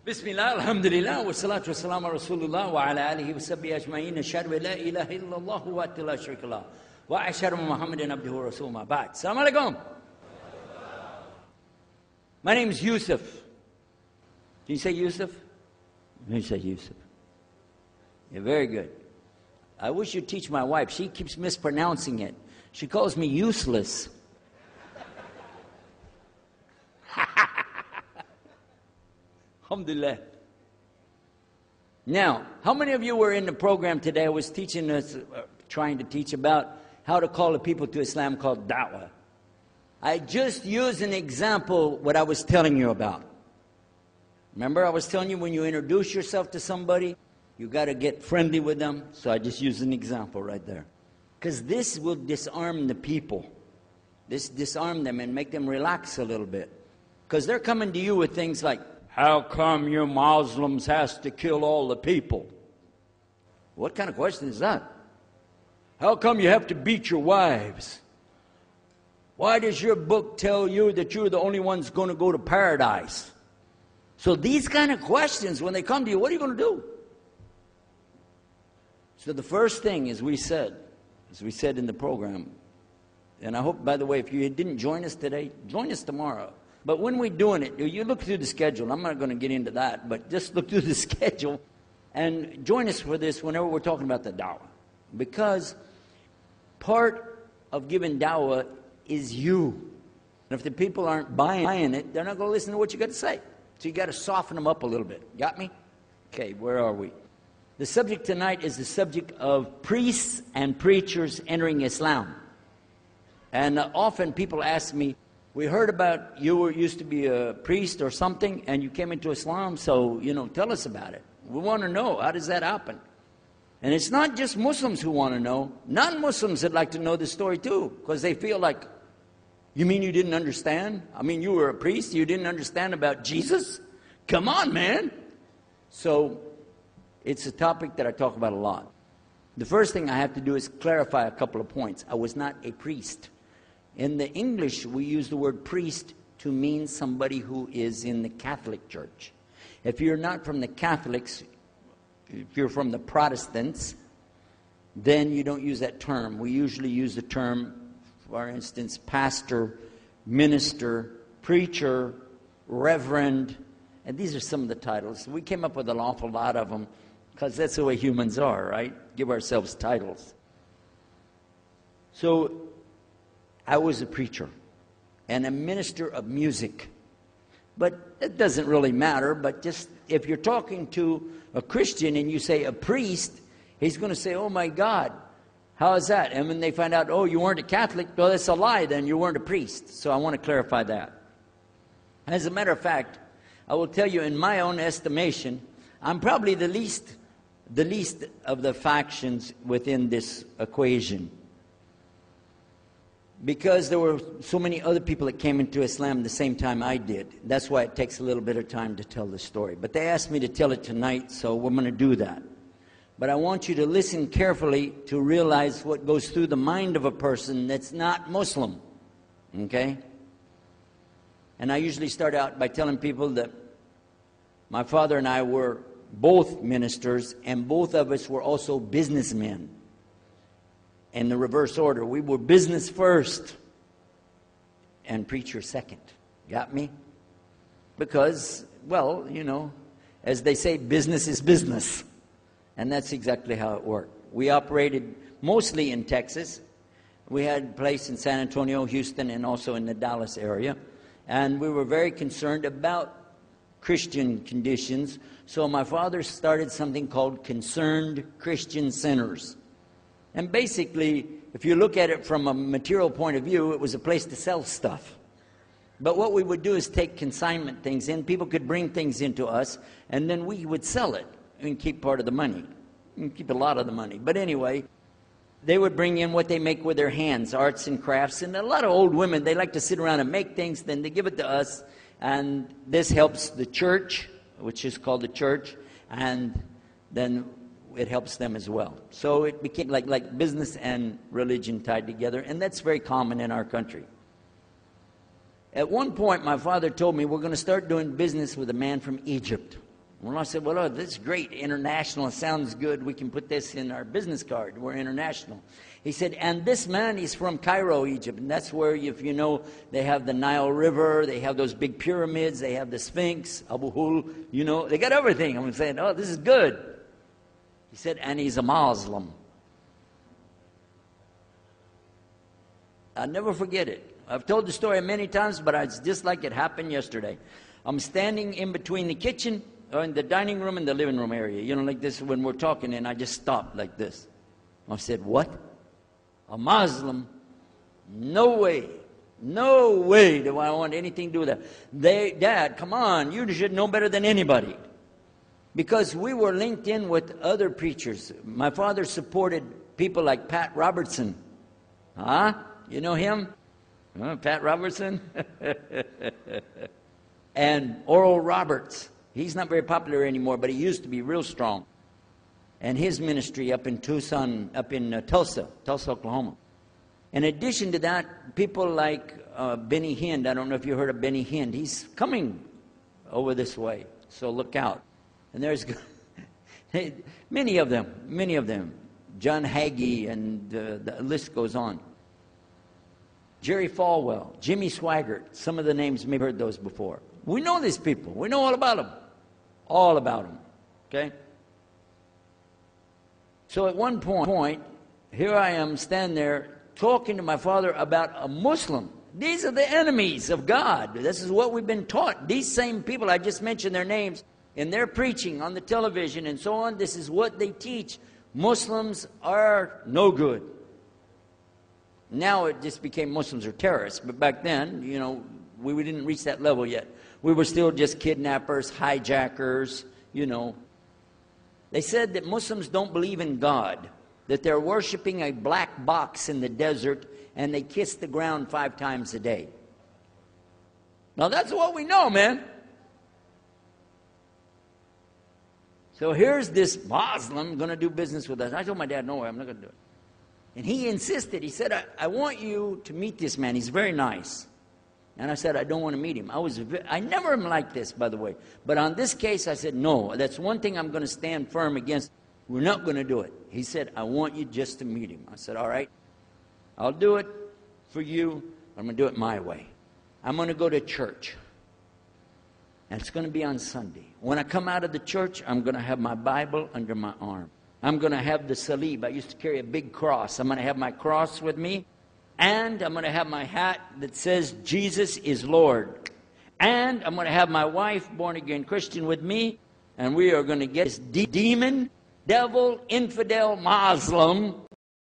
Bismillah, alhamdulillah, wa salatu wa salam ala rasulullah wa ala alihi wa sahbihi ajma'in, ashhadu an la ilaha illallah wa la sharika lah, wa ashhadu Muhammadan abduhu wa rasuluhu ma ba'd. Assalamu alaikum. My name is Yusuf. Can you say Yusuf? You say Yusuf. Yeah, very good. I wish you'd teach my wife. She keeps mispronouncing it. She calls me useless. Alhamdulillah. Now, how many of you were in the program today? I was teaching us, trying to teach about how to call the people to Islam called da'wah. I just used an example what I was telling you about. Remember I was telling you when you introduce yourself to somebody, you got to get friendly with them. So I just used an example right there. Because this will disarm the people. This disarm them and make them relax a little bit. Because they're coming to you with things like, how come you Muslims has to kill all the people? What kind of question is that? How come you have to beat your wives? Why does your book tell you that you're the only ones going to go to paradise? So these kind of questions, when they come to you, what are you going to do? So the first thing, as we said in the program, and I hope, by the way, if you didn't join us today, join us tomorrow. But when we're doing it, you look through the schedule. I'm not going to get into that, but just look through the schedule and join us for this whenever we're talking about the da'wah. Because part of giving da'wah is you. And if the people aren't buying it, they're not going to listen to what you got to say. So you got to soften them up a little bit. Got me? Okay, where are we? The subject tonight is the subject of priests and preachers entering Islam. And often people ask me, we heard about you used to be a priest or something, and you came into Islam, so, tell us about it. We want to know, how does that happen? And it's not just Muslims who want to know. Non-Muslims would like to know the story too, because they feel like, you mean you didn't understand? I mean, you were a priest, you didn't understand about Jesus? Come on, man. So, it's a topic that I talk about a lot. The first thing I have to do is clarify a couple of points. I was not a priest. In the English, we use the word priest to mean somebody who is in the Catholic Church. If you're not from the Catholics, if you're from the Protestants, then you don't use that term. We usually use the term, for instance, pastor, minister, preacher, reverend, and these are some of the titles. We came up with an awful lot of them because that's the way humans are, right? Give ourselves titles. So, I was a preacher and a minister of music. But it doesn't really matter, but just if you're talking to a Christian and you say a priest, he's going to say, oh my God, how is that? And when they find out, oh, you weren't a Catholic, well, that's a lie, then you weren't a priest. So I want to clarify that. As a matter of fact, I will tell you, in my own estimation, I'm probably the least of the factions within this equation. Because there were so many other people that came into Islam the same time I did. That's why it takes a little bit of time to tell the story. But they asked me to tell it tonight, so we're going to do that. But I want you to listen carefully to realize what goes through the mind of a person that's not Muslim. Okay? And I usually start out by telling people that my father and I were both ministers, and both of us were also businessmen. In the reverse order. We were business first and preacher second. Got me? Because, well, as they say, business is business. And that's exactly how it worked. We operated mostly in Texas. We had a place in San Antonio, Houston, and also in the Dallas area. And we were very concerned about Christian conditions. So my father started something called Concerned Christian Centers. And basically, if you look at it from a material point of view, it was a place to sell stuff. But what we would do is take consignment things in. People could bring things into us, and then we would sell it and keep part of the money. And keep a lot of the money. But anyway, they would bring in what they make with their hands, arts and crafts. And a lot of old women, they like to sit around and make things, then they give it to us. And this helps the church, which is called the church, and then it helps them as well. So it became like business and religion tied together, and that's very common in our country. At one point, my father told me, we're going to start doing business with a man from Egypt. Well, I said, well, this is great. International sounds good. We can put this in our business card. We're international. He said, and this man is from Cairo, Egypt. And that's where, if you know, they have the Nile River. They have those big pyramids. They have the Sphinx, Abu Hul. You know, they got everything. I'm saying, oh, this is good. He said, and he's a Muslim. I'll never forget it. I've told the story many times, but it's just like it happened yesterday. I'm standing in between the kitchen, or in the dining room and the living room area. You know, like this when we're talking, and I just stopped like this. I said, what? A Muslim? No way. No way do I want anything to do with that. Dad, come on, you should know better than anybody. Because we were linked in with other preachers. My father supported people like Pat Robertson. Huh? You know him? Pat Robertson? And Oral Roberts. He's not very popular anymore, but he used to be real strong. And his ministry up in Tulsa, Oklahoma. In addition to that, people like Benny Hinn. I don't know if you heard of Benny Hinn. He's coming over this way, so look out. And there's many of them. John Hagee, and the list goes on. Jerry Falwell, Jimmy Swaggart. Some of the names, maybe heard those before. We know these people. We know all about them. All about them. Okay? So at one point, here I am standing there talking to my father about a Muslim. These are the enemies of God. This is what we've been taught. These same people, I just mentioned their names, in their preaching on the television and so on, this is what they teach. Muslims are no good. Now it just became Muslims are terrorists. But back then, you know, we didn't reach that level yet. We were still just kidnappers, hijackers, you know. They said that Muslims don't believe in God, that they're worshiping a black box in the desert, and they kiss the ground 5 times a day. Now that's what we know, man. So here's this Muslim going to do business with us. I told my dad, no way, I'm not going to do it. And he insisted. He said, I want you to meet this man. He's very nice. And I said, I don't want to meet him. I never am like this, by the way. But on this case, I said, no, that's one thing I'm going to stand firm against. We're not going to do it. He said, I want you just to meet him. I said, all right, I'll do it for you. I'm going to do it my way. I'm going to go to church. And it's going to be on Sunday. When I come out of the church, I'm going to have my Bible under my arm. I'm going to have the salib. I used to carry a big cross. I'm going to have my cross with me. And I'm going to have my hat that says, Jesus is Lord. And I'm going to have my wife, born-again Christian, with me. And we are going to get this demon, devil, infidel, Muslim